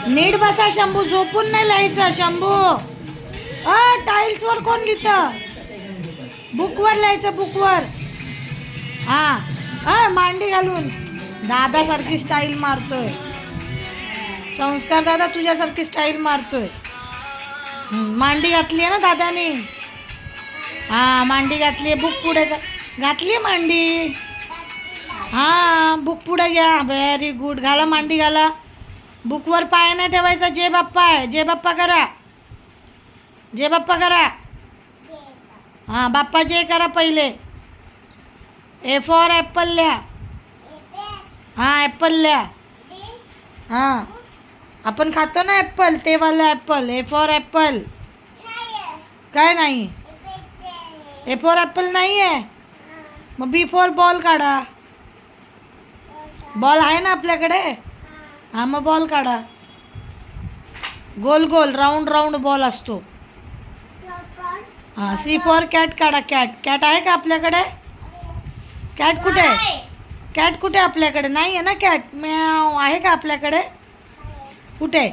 नीट बसा शंभू, झोपून नाही लिहायचं शंभू. टाइल्स वर कोण लिहितं? बुकवर लिहायचं, बुकवर. हा मांडी घालून. दादा सारखी स्टाईल मारतोय. संस्कार दादा तुझ्यासारखी स्टाईल मारतोय. मांडी घातली आहे ना दादाने. मांडी घातली. बुक पुढे घातली मांडी. बुक पुढे घ्या. Very good. घाला मांडी घाला. बुकवर पाय नाही ठेवायचा. जय बाप्पा आहे. जय बाप्पा करा. जय बाप्पा करा. बाप्पा जय करा पहिले. ए फॉर ॲपल लिहा. ॲपल लिहा. आपण खातो ना ॲपल, ते वाला ॲपल. A for Apple. काय नाही? ए फॉर ॲपल नाही आहे. मग बी फॉर बॉल काढा. बॉल आहे ना आपल्याकडे. मग बॉल काढा. गोल गोल राऊंड राऊंड बॉल असतो. सी फॉर कॅट काढा. कॅट. कॅट आहे का आपल्याकडे? कॅट कुठे आहे? कॅट कुठे आपल्याकडे? नाही आहे ना कॅट. म्याव आहे का आपल्याकडे? कुठे?